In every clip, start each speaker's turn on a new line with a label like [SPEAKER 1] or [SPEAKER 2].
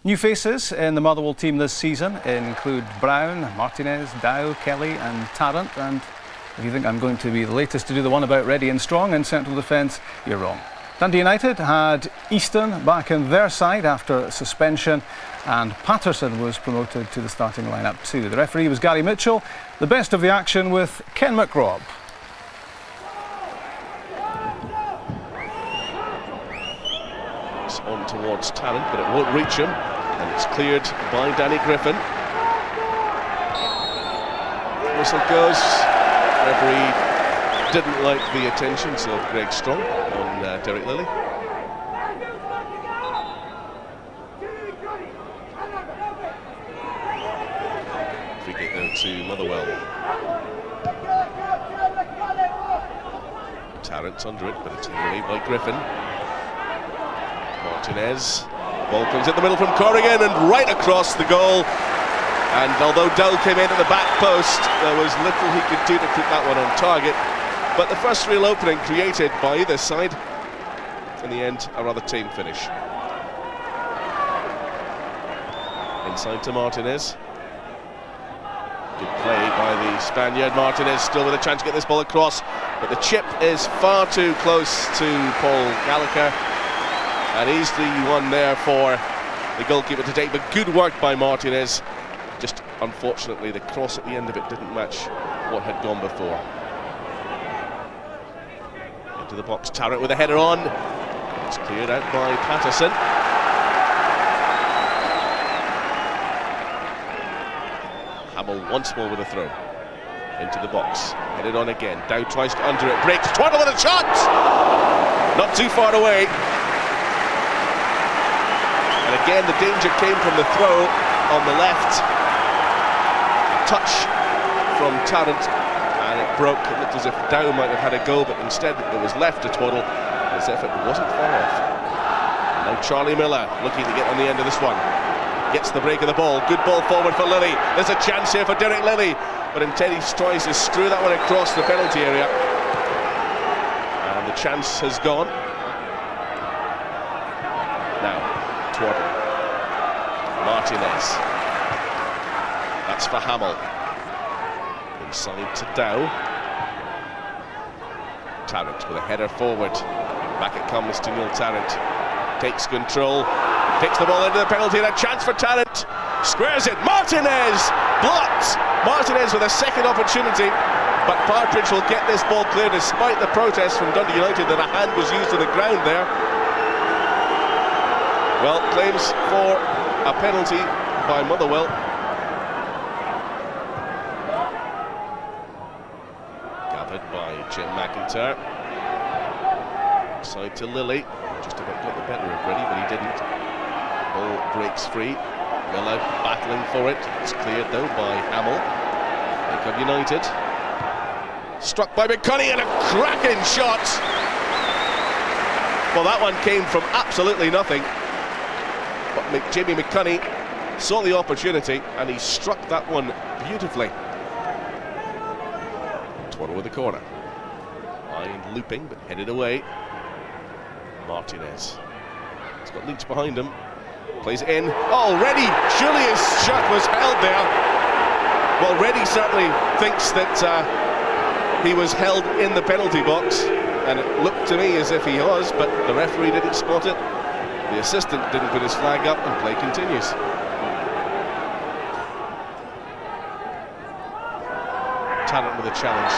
[SPEAKER 1] New faces in the Mothwerwell team this season include Brown, Martinez, Dow, Kelly and Tarrant. And if you think I'm going to be the latest to do the one about ready and strong in central defence, you're wrong. Dundee United had Easton back in their side after suspension, and Patterson was promoted to the starting lineup too. The referee was Gary Mitchell. The best of the action with Ken McRobb.
[SPEAKER 2] It's on towards Tarrant, but it won't reach him, and it's cleared by Danny Griffin. Whistle goes. Referee didn't like the attentions of Greg Strong on Derek Lilly. Free kick now to Mothwerwell. Tarrant's under it, but it's hidden away by Griffin. Martinez. Ball comes in the middle from Corrigan and right across the goal. And although Dowell came in at the back post, there was little he could do to put that one on target. But the first real opening created by either side. In the end, a rather tame finish. Inside to Martinez. Good play by the Spaniard. Martinez still with a chance to get this ball across, but the chip is far too close to Paul Gallagher, and he's the one there for the goalkeeper to take. But good work by Martinez. Just unfortunately the cross at the end of it didn't match what had gone before. Into the box, Tarrant with a header on. It's cleared out by Patterson. Hamill once more with a throw. Into the box, headed on again. Dow tries to under it, breaks. Twaddle with a shot! Not too far away. And again the danger came from the throw on the left. Touch from Tarrant, and it broke. It looked as if Dow might have had a go, but instead it was left to Twaddle, as if it wasn't far off. And now Charlie Miller looking to get on the end of this one. Gets the break of the ball. Good ball forward for Lilly. There's a chance here for Derek Lilly, but instead he tries to screw that one across the penalty area. And the chance has gone. Now, Twaddle. Martinez. That's for Hamill. Inside to Dow. Tarrant with a header forward. Back it comes to Neil Tarrant. Takes control. Takes the ball into the penalty, and a chance for Tarrant. Squares it. Martinez! Blocked! Martinez with a second opportunity. But Partridge will get this ball clear despite the protest from Dundee United that a hand was used on the ground there. Well, claims for a penalty by Mothwerwell. By Jim McIntyre. Side to Lilly. Just about got the better of Brady, but he didn't. Ball breaks free. Miller battling for it. It's cleared though by Hamill. Lincoln United. Struck by McCunney, and a cracking shot. Well, that one came from absolutely nothing. But Jamie McCunney saw the opportunity and he struck that one beautifully. Twaddle with the corner. Line looping, but headed away. Martinez. He's got Leach behind him. Plays it in. Oh, Reddy! Surely his shot was held there. Well, Reddy certainly thinks that he was held in the penalty box, and it looked to me as if he was, but the referee didn't spot it. The assistant didn't put his flag up, and play continues. Tarrant with a challenge.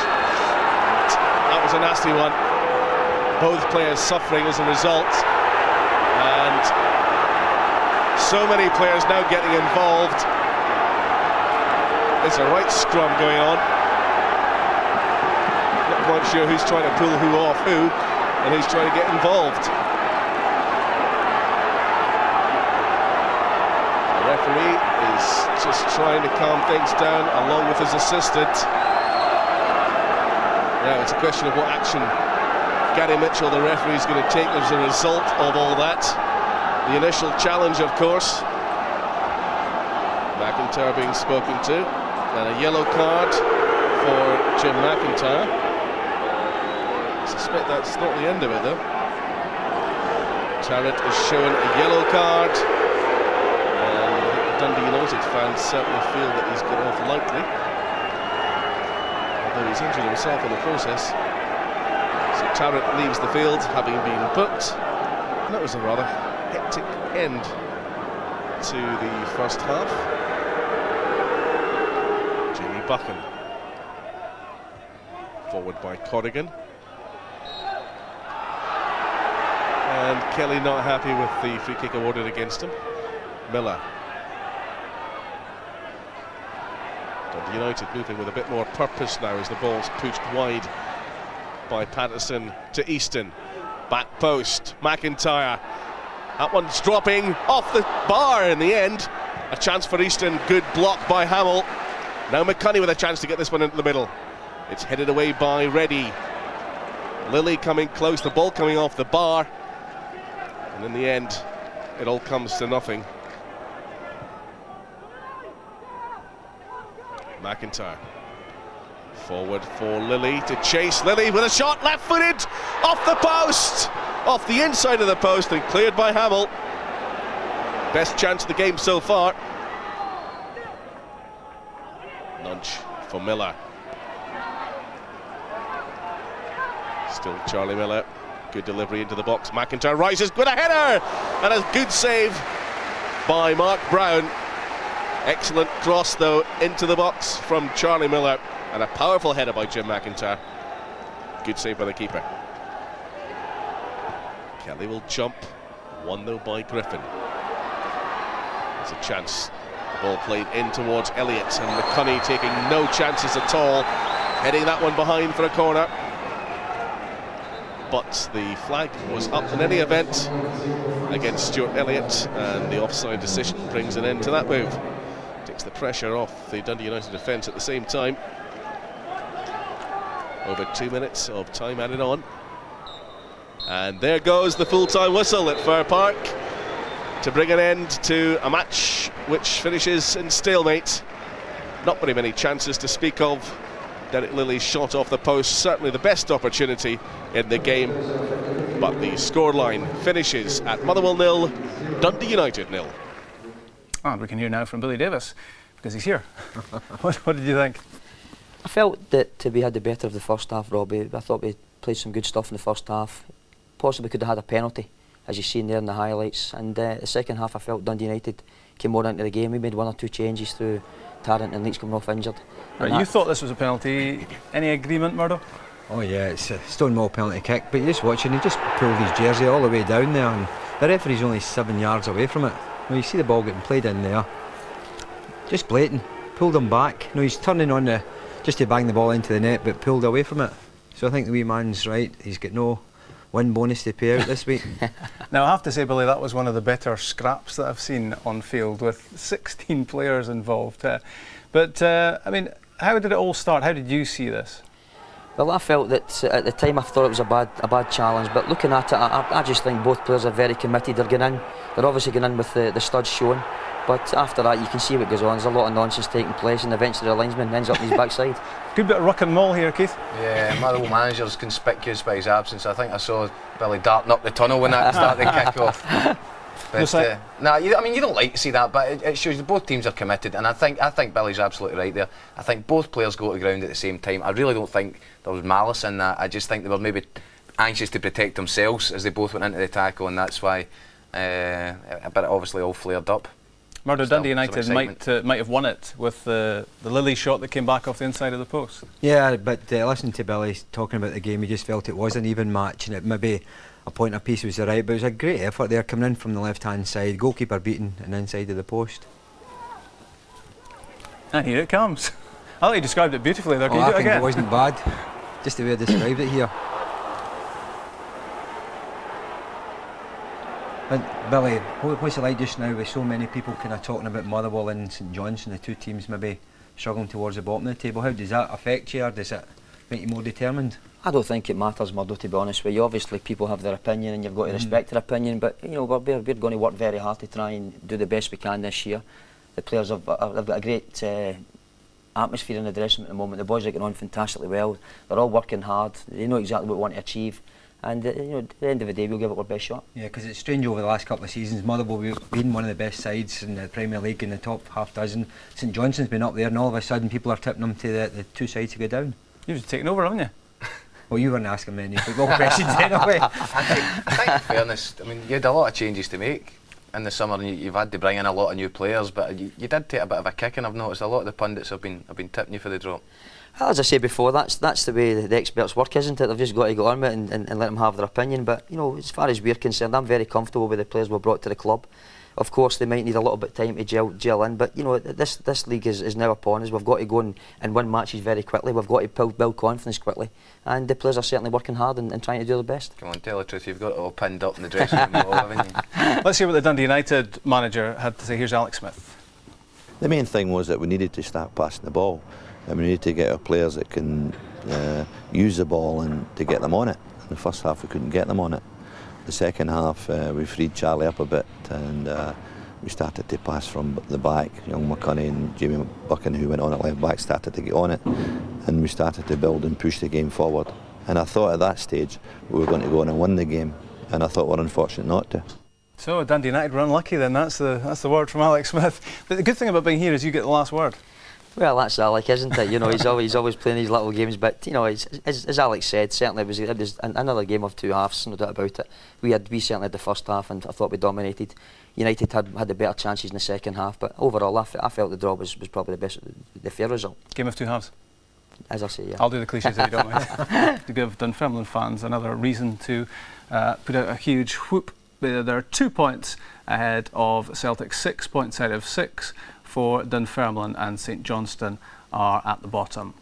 [SPEAKER 2] That was a nasty one. Both players suffering as a result, and so many players now getting involved. There's a right scrum going on. Not quite sure who's trying to pull who off who, and who's trying to get involved. The referee is just trying to calm things down along with his assistant. Now it's a question of what action Gary Mitchell, the referee, is going to take as a result of all that. The initial challenge, of course. McIntyre being spoken to, and a yellow card for Jim McIntyre. I suspect that's not the end of it, though. Tarrant is shown a yellow card, United fans certainly feel that he's got off lightly, although he's injured himself in the process. So Tarrant leaves the field, having been booked. And that was a rather hectic end to the first half. Jamie Buchan, forward by Corrigan. And Kelly not happy with the free kick awarded against him. Miller. Dundee United moving with a bit more purpose now as the ball's pushed wide by Patterson to Easton. Back post, McIntyre. That one's dropping off the bar in the end. A chance for Easton, good block by Hamill. Now McCunney with a chance to get this one into the middle. It's headed away by Reddy. Lilly coming close, the ball coming off the bar. And in the end, it all comes to nothing. McIntyre. Forward for Lilly to chase. Lilly with a shot, left-footed, off the post, off the inside of the post and cleared by Hamill. Best chance of the game so far. Nudge for Miller. Still Charlie Miller. Good delivery into the box. McIntyre rises with a header and a good save by Mark Brown. Excellent cross though into the box from Charlie Miller, and a powerful header by Jim McIntyre. Good save by the keeper. Kelly will jump. Won though by Griffin. There's a chance. The ball played in towards Elliott, and McCunney taking no chances at all, heading that one behind for a corner. But the flag was up in any event against Stuart Elliott, and the offside decision brings an end to that move. Takes the pressure off the Dundee United defence at the same time. Over 2 minutes of time added on. And there goes the full-time whistle at Fir Park to bring an end to a match which finishes in stalemate. Not very many chances to speak of. Derek Lilly's shot off the post, certainly the best opportunity in the game, but the scoreline finishes at Motherwell 0, Dundee United 0.
[SPEAKER 1] And we can hear now from Billy Davis, because he's here. What did you think?
[SPEAKER 3] I felt that we had the better of the first half, Robbie. I thought we played some good stuff in the first half. Possibly could have had a penalty, as you've seen there in the highlights. And the second half, I felt Dundee United came more into the game. We made 1 or 2 changes through Tarrant and Leach coming off injured.
[SPEAKER 1] Right, you thought this was a penalty. Any agreement, Murdo?
[SPEAKER 4] Oh yeah, it's a Stonewall penalty kick, but you just watch and he just pulled his jersey all the way down there, and the referee's only 7 yards away from it. Now you see the ball getting played in there. Just blatant. Pulled him back. No, he's turning on the just to bang the ball into the net, but pulled away from it. So I think the wee man's right. He's got no win bonus to pay out this week.
[SPEAKER 1] Now I have to say, Billy, that was one of the better scraps that I've seen on field, with 16 players involved. But I mean, how did it all start? How did you see this?
[SPEAKER 3] Well, I felt that at the time I thought it was a bad challenge, but looking at it, I just think both players are very committed. They're going in. They're obviously going in with the studs showing, but after that you can see what goes on. There's a lot of nonsense taking place, and eventually the linesman ends up on his backside. Good
[SPEAKER 1] bit of ruck and maul here, Keith.
[SPEAKER 5] Yeah, Motherwell manager's conspicuous by his absence. I think I saw Billy darting up the tunnel when that started to kick off. But, I mean, you don't like to see that, but it shows that both teams are committed, and I think Billy's absolutely right there. I think both players go to the ground at the same time. I really don't think there was malice in that. I just think they were maybe anxious to protect themselves as they both went into the tackle, and that's why. But it obviously all flared up.
[SPEAKER 1] Murdo, Dundee United might have won it with the Lilly shot that came back off the inside of the post.
[SPEAKER 4] Yeah, but listening to Billy talking about the game, he just felt it was an even match, and it maybe a point apiece was right, but it was a great effort there coming in from the left-hand side, goalkeeper beaten and inside of the post.
[SPEAKER 1] And here it comes. I thought you described it beautifully there. Can you do it again?
[SPEAKER 4] I think it wasn't bad, just the way I described it here. But Billy, what's it like just now with so many people kind of talking about Motherwell and St Johnstone, the two teams maybe struggling towards the bottom of the table? How does that affect you, or does it make you more determined?
[SPEAKER 3] I don't think it matters, Murdo, to be honest with you. Obviously people have their opinion and you've got to respect their opinion, but you know, we're going to work very hard to try and do the best we can this year. The players have got a great atmosphere in the dressing room at the moment. The boys are getting on fantastically well. They're all working hard. They know exactly what they want to achieve, And you know, at the end of the day, we'll give it our best shot.
[SPEAKER 4] Yeah, because it's strange over the last couple of seasons. Motherwell have been one of the best sides in the Premier League in the top half dozen. St Johnson's been up there, and all of a sudden people are tipping them to the two sides to go down.
[SPEAKER 1] You've taken over, haven't you?
[SPEAKER 4] Well, you weren't asking me any football questions anyway.
[SPEAKER 5] I think, in fairness, I mean, you had a lot of changes to make in the summer, and you've had to bring in a lot of new players, but you did take a bit of a kick, and I've noticed a lot of the pundits have been tipping you for the drop.
[SPEAKER 3] Well, as I said before, that's the way the experts work, isn't it? They've just got to go on with it and let them have their opinion. But you know, as far as we're concerned, I'm very comfortable with the players we've brought to the club. Of course, they might need a little bit of time to gel in, but you know, this league is now upon us. We've got to go and win matches very quickly. We've got to build confidence quickly, and the players are certainly working hard and trying to do their best.
[SPEAKER 5] Come on, tell the truth, you've got it all pinned up in the dressing room, haven't you?
[SPEAKER 1] Let's hear what the Dundee United manager had to say. Here's Alex Smith.
[SPEAKER 6] The main thing was that we needed to start passing the ball, and we needed to get our players that can use the ball and to get them on it. In the first half we couldn't get them on it. The second half we freed Charlie up a bit, and we started to pass from the back. Young McCunney and Jamie Buchan, who went on at left back, started to get on it, and we started to build and push the game forward. And I thought at that stage we were going to go on and win the game, and I thought we're unfortunate not to.
[SPEAKER 1] So Dundee United were unlucky then. That's the word from Alex Smith. But the good thing about being here is you get the last word.
[SPEAKER 3] Well, that's Alec, isn't it? You know, he's always playing these little games. But you know, as Alex said, certainly it was another game of two halves, no doubt about it. We certainly had the first half, and I thought we dominated. United had the better chances in the second half, but overall, I felt the draw was probably the fair result.
[SPEAKER 1] Game of two halves.
[SPEAKER 3] As I say, yeah.
[SPEAKER 1] I'll do the cliches if you don't mind. To give Dunfermline fans another reason to put out a huge whoop. There are 2 points ahead of Celtic, 6 points out of 6 for Dunfermline, and St Johnstone are at the bottom.